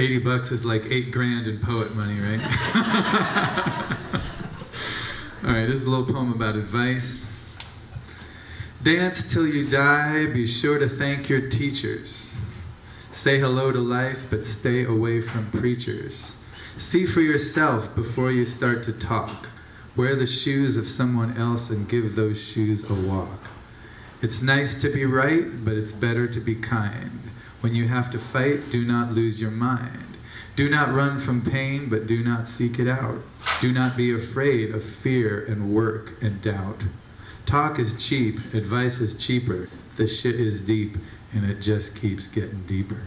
$80 is like 8 grand in poet money, right? All right, this is a little poem about advice. Dance till you die, be sure to thank your teachers. Say hello to life, but stay away from preachers. See for yourself before you start to talk. Wear the shoes of someone else and give those shoes a walk. It's nice to be right, but it's better to be kind. When you have to fight, do not lose your mind. Do not run from pain, but do not seek it out. Do not be afraid of fear and work and doubt. Talk is cheap, advice is cheaper. The shit is deep, and it just keeps getting deeper.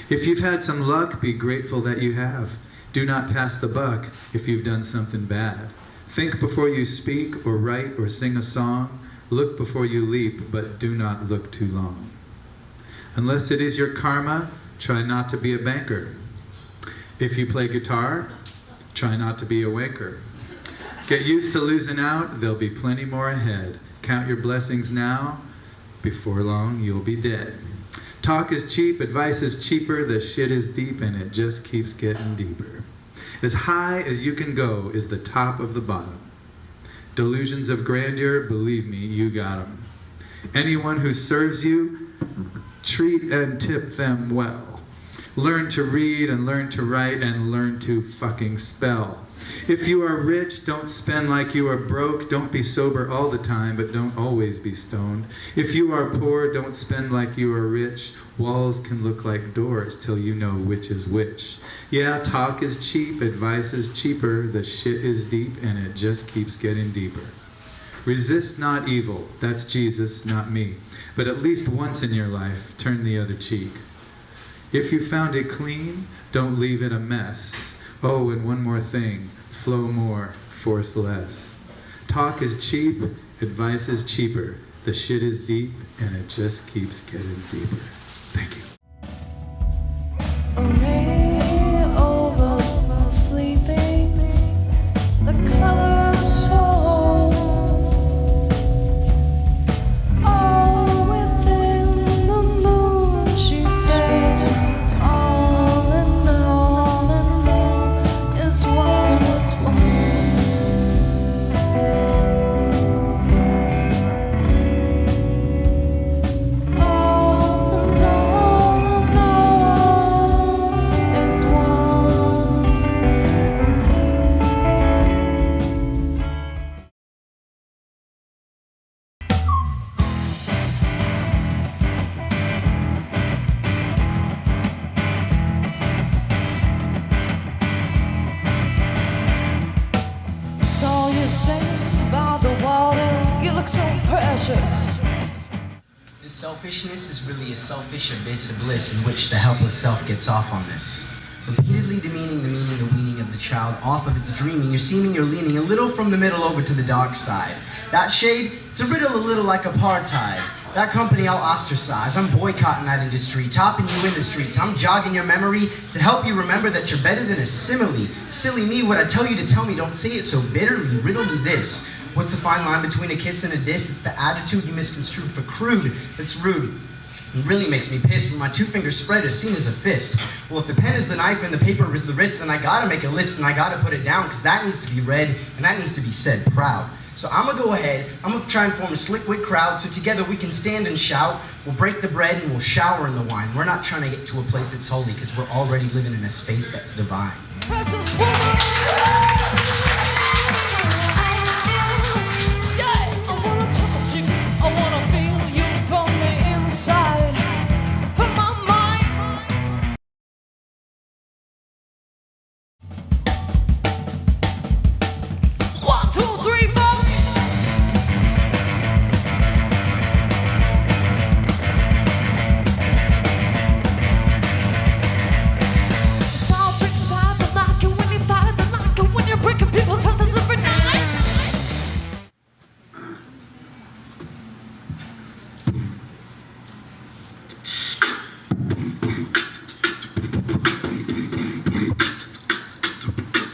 If you've had some luck, be grateful that you have. Do not pass the buck if you've done something bad. Think before you speak or write or sing a song. Look before you leap, but do not look too long. Unless it is your karma, try not to be a banker. If you play guitar, try not to be a wanker. Get used to losing out, there'll be plenty more ahead. Count your blessings now, before long you'll be dead. Talk is cheap, advice is cheaper, the shit is deep and it just keeps getting deeper. As high as you can go is the top of the bottom. Delusions of grandeur, believe me, you got them. Anyone who serves you, treat and tip them well. Learn to read and learn to write and learn to fucking spell. If you are rich, don't spend like you are broke. Don't be sober all the time, but don't always be stoned. If you are poor, don't spend like you are rich. Walls can look like doors till you know which is which. Yeah, talk is cheap, advice is cheaper, the shit is deep, and it just keeps getting deeper. Resist not evil, that's Jesus, not me. But at least once in your life, turn the other cheek. If you found it clean, don't leave it a mess. Oh, and one more thing, flow more, force less. Talk is cheap, advice is cheaper. The shit is deep, and it just keeps getting deeper. Thank you. Array over sleeping, the color of soul. All within the moon, she said. All in all is one, is one. This selfishness is really a selfish abyss of bliss in which the helpless self gets off on this. Repeatedly demeaning the meaning, the weaning of the child off of its dreaming, you're seeming you're leaning a little from the middle over to the dark side. That shade, it's a riddle a little like apartheid. That company I'll ostracize. I'm boycotting that industry, topping you in the streets. I'm jogging your memory to help you remember that you're better than a simile. Silly me, what I tell you to tell me, don't say it so bitterly. Riddle me this. What's the fine line between a kiss and a diss? It's the attitude you misconstrued for crude. That's rude. It really makes me pissed when my two fingers spread are seen as a fist. Well, if the pen is the knife and the paper is the wrist, then I gotta make a list and I gotta put it down, because that needs to be read and that needs to be said proud. So I'm gonna go ahead, I'm gonna try and form a slick wit crowd so together we can stand and shout. We'll break the bread and we'll shower in the wine. We're not trying to get to a place that's holy, because we're already living in a space that's divine. Precious woman. When you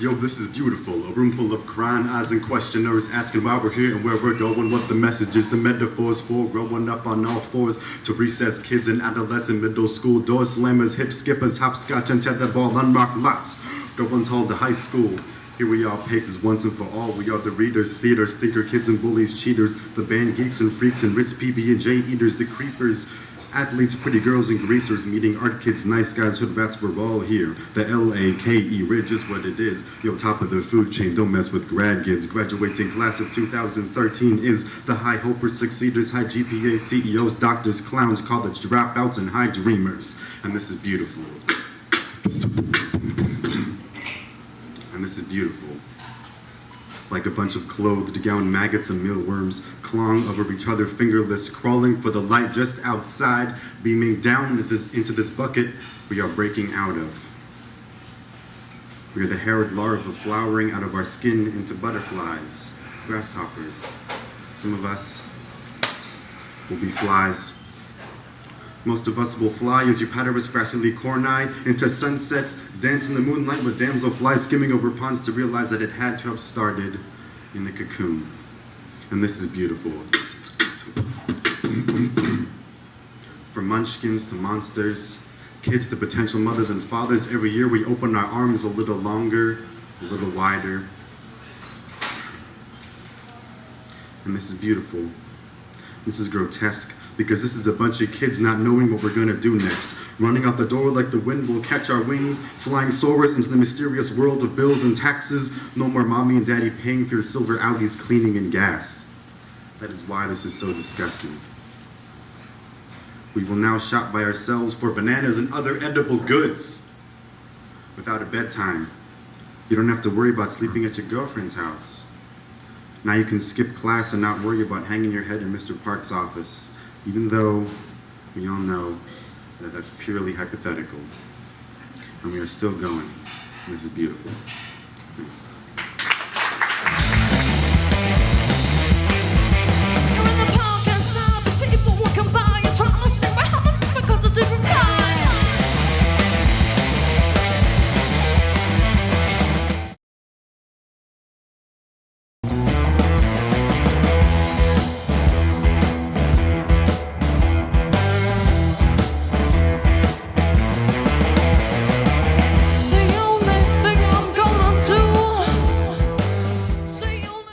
Yo, this is beautiful. A room full of crying eyes and questioners asking why we're here and where we're going, what the message is, the metaphors for growing up on all fours to recess kids in adolescent middle school, door slammers, hip skippers, hopscotch and tetherball, unmarked lots, going tall to high school. Here we are, paces once and for all. We are the readers, theaters, thinker, kids and bullies, cheaters, the band geeks and freaks and Ritz PB&J eaters, the creepers, athletes, pretty girls and greasers, meeting art kids, nice guys, hood rats, we're all here. The L-A-K-E, Ridge is what it is. Yo, top of the food chain, don't mess with grad kids. Graduating class of 2013 is the high hopers, succeeders, high GPA, CEOs, doctors, clowns, college dropouts, and high dreamers. And this is beautiful. And this is beautiful. Like a bunch of clothed gown maggots and mealworms, clawing over each other, fingerless, crawling for the light just outside, beaming down into this bucket we are breaking out of. We are the haired larvae flowering out of our skin into butterflies, grasshoppers. Some of us will be flies. Most of us will fly as you patter us grassily corni into sunsets, dance in the moonlight with damselflies skimming over ponds to realize that it had to have started in the cocoon. And this is beautiful. From munchkins to monsters, kids to potential mothers and fathers, every year we open our arms a little longer, a little wider. And this is beautiful. This is grotesque. Because this is a bunch of kids not knowing what we're gonna do next. Running out the door like the wind will catch our wings, flying soarers into the mysterious world of bills and taxes. No more mommy and daddy paying for your silver Audis, cleaning and gas. That is why this is so disgusting. We will now shop by ourselves for bananas and other edible goods. Without a bedtime, you don't have to worry about sleeping at your girlfriend's house. Now you can skip class and not worry about hanging your head in Mr. Park's office. Even though we all know that that's purely hypothetical. And we are still going. This is beautiful. Thanks. You're in the park outside, there's people walking by. You're trying to see what happened because of the reply.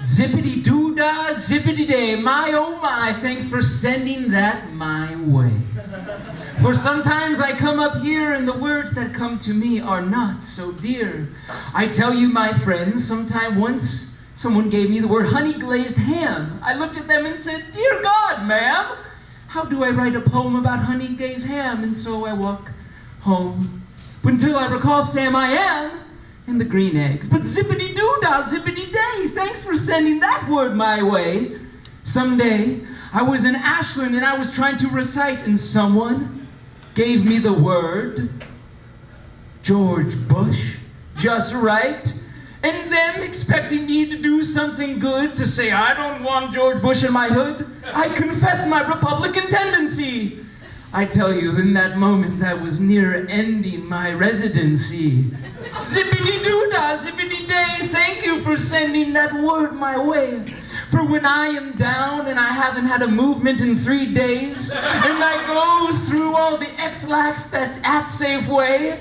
Zippity-doo-dah, zippity-day, my oh my, thanks for sending that my way. For sometimes I come up here and the words that come to me are not so dear. I tell you, my friends, sometime once someone gave me the word honey glazed ham. I looked at them and said, dear God, ma'am, how do I write a poem about honey glazed ham? And so I walk home. But until I recall, Sam, I am and the green eggs. But zippity-doo-dah, zippity-day, thanks for sending that word my way. Someday, I was in Ashland and I was trying to recite, and someone gave me the word George Bush, just right. And them expecting me to do something good, to say I don't want George Bush in my hood, I confessed my Republican tendency. I tell you, in that moment, that was near ending my residency. Zippity-doo-dah, zippity-day, thank you for sending that word my way. For when I am down and I haven't had a movement in 3 days, and I go through all the X-Lax that's at Safeway,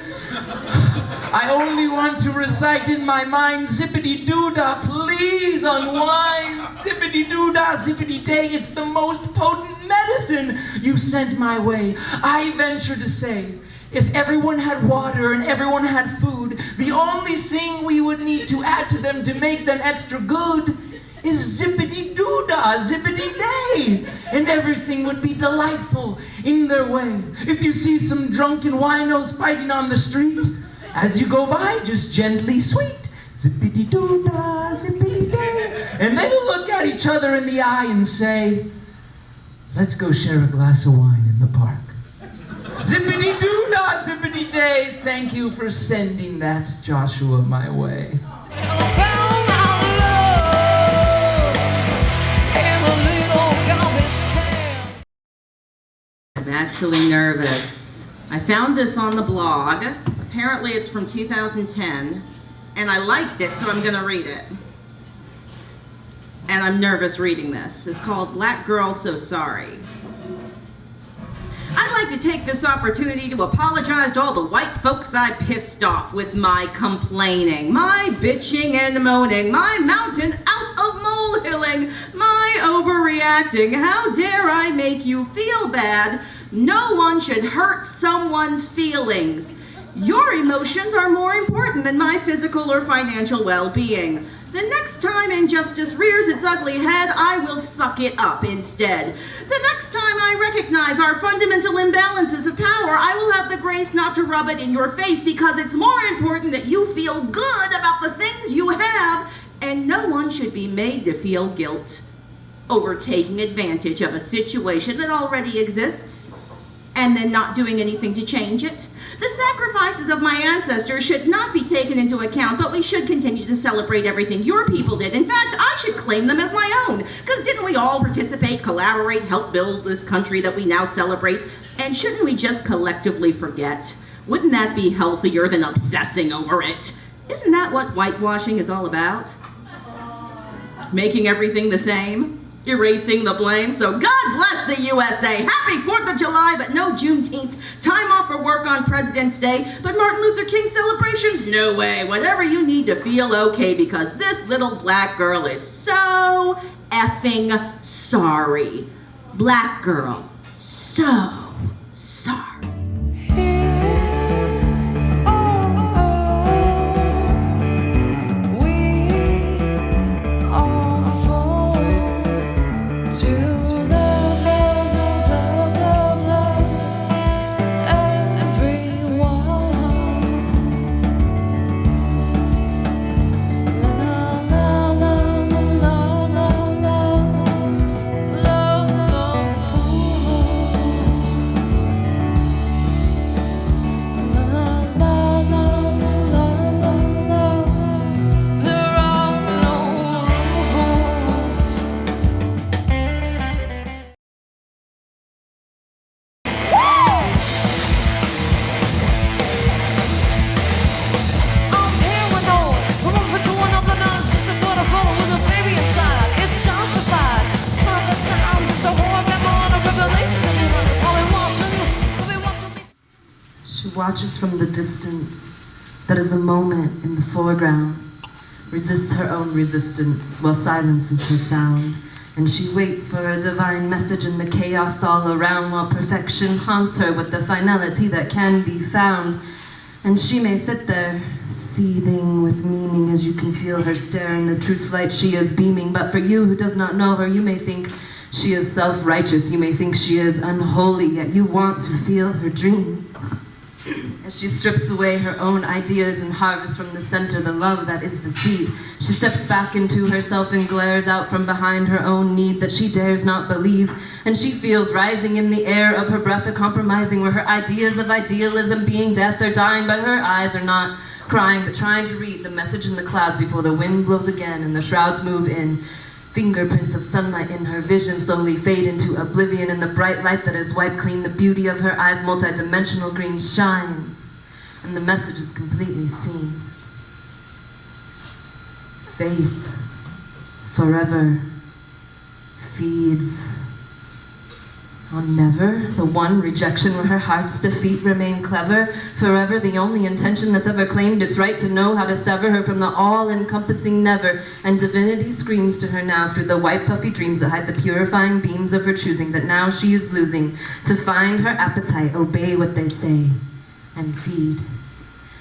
I only want to recite in my mind, zippity-doo-dah, please unwind. Zippity-doo-dah, zippity-day, it's the most potent medicine you sent my way. I venture to say, if everyone had water and everyone had food, the only thing we would need to add to them to make them extra good is zippity-doo-dah, zippity-day, and everything would be delightful in their way. If you see some drunken winos fighting on the street, as you go by, just gently sweet, zippity-doo-dah, zippity-day, and they'll look at each other in the eye and say, let's go share a glass of wine in the park. Zippity-doo-dah, zippity-day, thank you for sending that Joshua my way. I'm actually nervous. I found this on the blog. Apparently it's from 2010, and I liked it, so I'm gonna read it. And I'm nervous reading this. It's called Black Girl So Sorry. I'd like to take this opportunity to apologize to all the white folks I pissed off with my complaining, my bitching and moaning, my mountain out of molehilling, my overreacting. How dare I make you feel bad? No one should hurt someone's feelings. Your emotions are more important than my physical or financial well-being. The next time injustice rears its ugly head, I will suck it up instead. The next time I recognize our fundamental imbalances of power, I will have the grace not to rub it in your face, because it's more important that you feel good about the things you have, and no one should be made to feel guilt over taking advantage of a situation that already exists and then not doing anything to change it. The sacrifices of my ancestors should not be taken into account, but we should continue to celebrate everything your people did. In fact, I should claim them as my own, because didn't we all participate, collaborate, help build this country that we now celebrate? And shouldn't we just collectively forget? Wouldn't that be healthier than obsessing over it? Isn't that what whitewashing is all about? Making everything the same? Erasing the blame. So God bless the USA. Happy 4th of July, but no Juneteenth. Time off for work on President's Day, but Martin Luther King celebrations? No way. Whatever you need to feel okay, because this little black girl is so effing sorry. Black girl, so sorry. Watches from the distance, that is a moment in the foreground, resists her own resistance while silence is her sound, and she waits for a divine message in the chaos all around, while perfection haunts her with the finality that can be found. And she may sit there, seething with meaning, as you can feel her stare in the truth light she is beaming. But for you who does not know her, you may think she is self-righteous, you may think she is unholy, yet you want to feel her dream. As she strips away her own ideas and harvests from the center the love that is the seed, she steps back into herself and glares out from behind her own need that she dares not believe. And she feels rising in the air of her breath a compromising, where her ideas of idealism being death are dying, but her eyes are not crying, but trying to read the message in the clouds before the wind blows again and the shrouds move in. Fingerprints of sunlight in her vision slowly fade into oblivion, and the bright light that has wiped clean the beauty of her eyes, multi-dimensional green, shines, and the message is completely seen. Faith forever feeds on never, the one rejection where her heart's defeat remained clever. Forever, the only intention that's ever claimed its right to know how to sever her from the all-encompassing never. And divinity screams to her now through the white puffy dreams that hide the purifying beams of her choosing, that now she is losing. To find her appetite, obey what they say, and feed.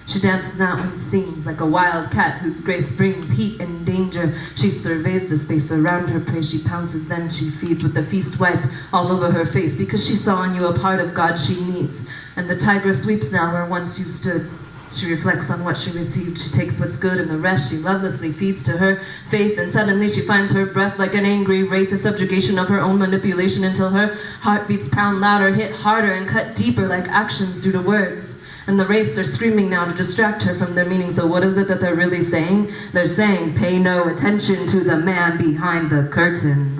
She dances now and sings like a wild cat whose grace brings heat and danger. She surveys the space around her prey. She pounces, then she feeds with the feast wiped all over her face, because she saw in you a part of God she needs. And the tigress sweeps now where once you stood. She reflects on what she received. She takes what's good, and the rest she lovelessly feeds to her faith. And suddenly she finds her breath like an angry wraith, a subjugation of her own manipulation, until her heartbeats pound louder, hit harder, and cut deeper like actions do to words. And the wraiths are screaming now to distract her from their meaning. So what is it that they're really saying? They're saying, pay no attention to the man behind the curtain.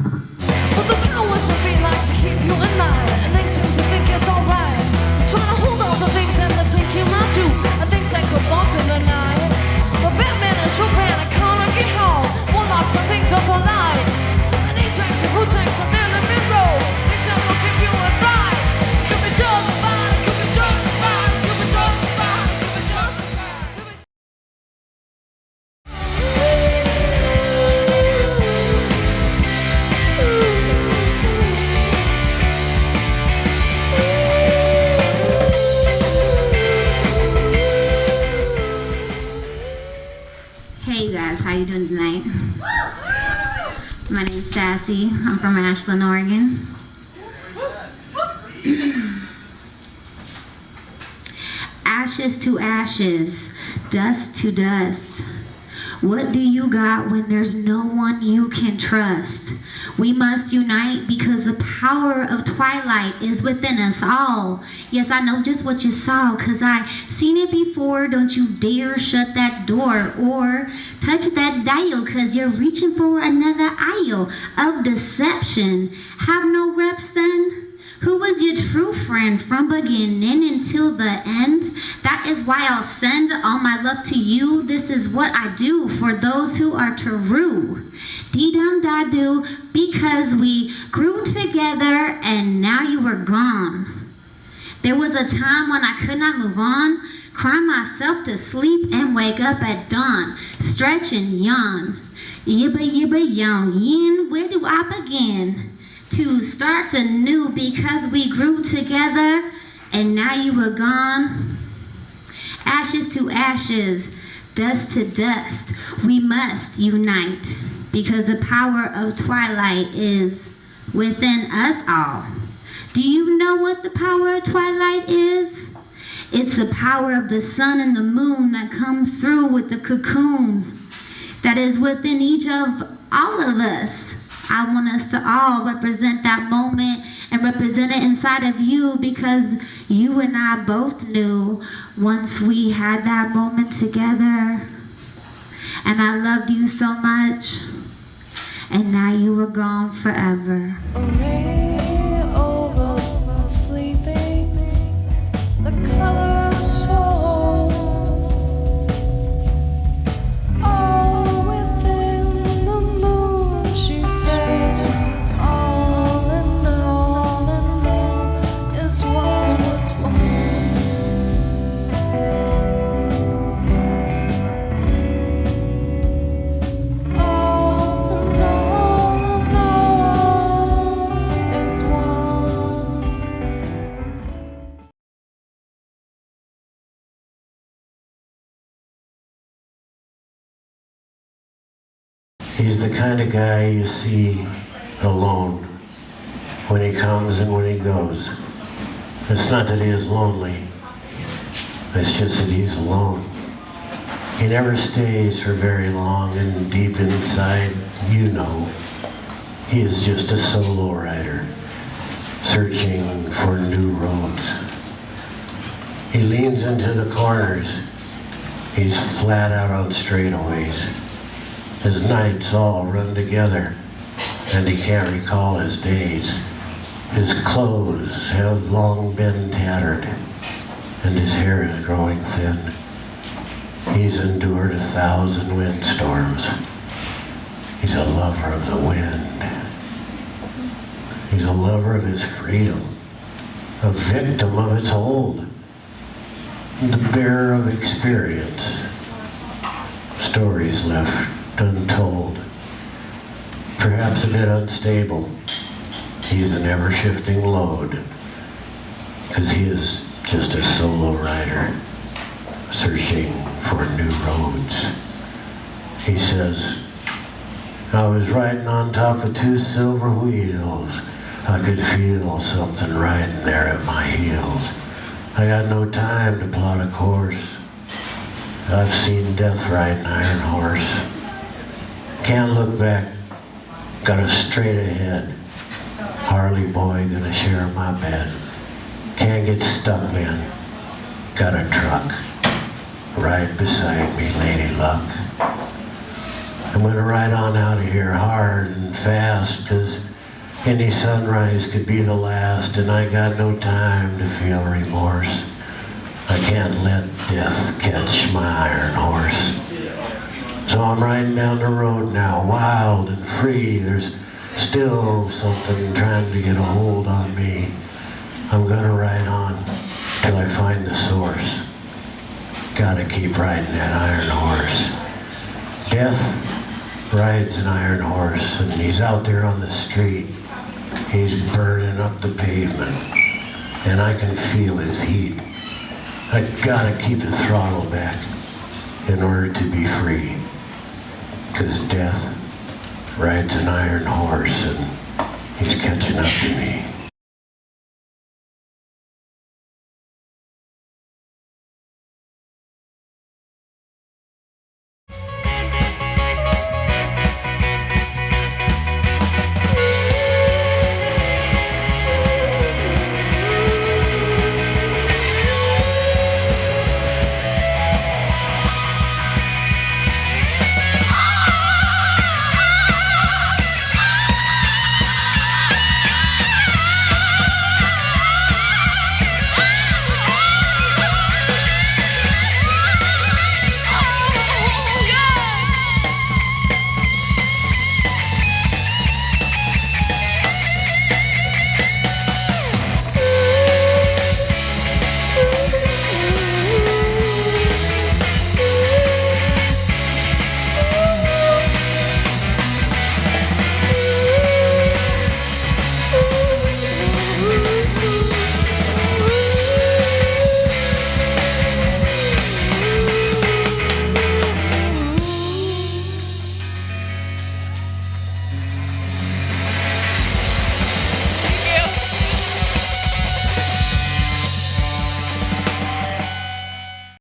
But the powers that be like to keep you in line, and they seem to think it's alright. Trying to hold on to things and they think you might do, and things that go bump in the night. But Batman you doing tonight? My name's Sassy. I'm from Ashland, Oregon. Ashes to ashes, dust to dust. What do you got when there's no one you can trust? We must unite because the power of twilight is within us all. Yes, I know just what you saw, cause I seen it before. Don't you dare shut that door or touch that dial, cause you're reaching for another aisle of deception. Have no reps then? Who was your true friend from beginning until the end? That is why I'll send all my love to you. This is what I do for those who are true. Dee-dum-da-doo, because we grew together and now you are gone. There was a time when I could not move on, cry myself to sleep and wake up at dawn, stretch and yawn. Yibba yibba yawn, yin, where do I begin? To start anew because we grew together and now you are gone. Ashes to ashes, dust to dust, we must unite because the power of twilight is within us all. Do you know what the power of twilight is? It's the power of the sun and the moon that comes through with the cocoon that is within each of all of us. I want us to all represent that moment and represent it inside of you because you and I both knew once we had that moment together and I loved you so much and now you were gone forever. Array over sleeping, the color of soul. All within the moon, she said. All in all is one, is one. All in all is one. He's the kind of guy you see alone when he comes and when he goes. It's not that he is lonely, it's just that he's alone. He never stays for very long, and deep inside, you know, he is just a solo rider, searching for new roads. He leans into the corners. He's flat out on straightaways. His nights all run together, and he can't recall his days. His clothes have long been tattered, and his hair is growing thin. He's endured 1,000 windstorms. He's a lover of the wind. He's a lover of his freedom, a victim of its hold, the bearer of experience, stories left untold, perhaps a bit unstable. He's an ever-shifting load, because he is just a solo rider, searching for new roads. He says, I was riding on top of 2 silver wheels. I could feel something riding there at my heels. I got no time to plot a course. I've seen death ride an iron horse. Can't look back, got a straight ahead. Harley boy gonna share my bed. Can't get stuck, man. Got a truck. Right beside me, lady luck. I'm gonna ride on out of here hard and fast, 'cause any sunrise could be the last, and I got no time to feel remorse. I can't let death catch my iron horse. So I'm riding down the road now, wild and free. There's still something trying to get a hold on me. I'm gonna ride on till I find the source. Gotta keep riding that iron horse. Death rides an iron horse, and he's out there on the street. He's burning up the pavement, and I can feel his heat. I gotta keep the throttle back in order to be free. 'cause death rides an iron horse and he's catching up to me.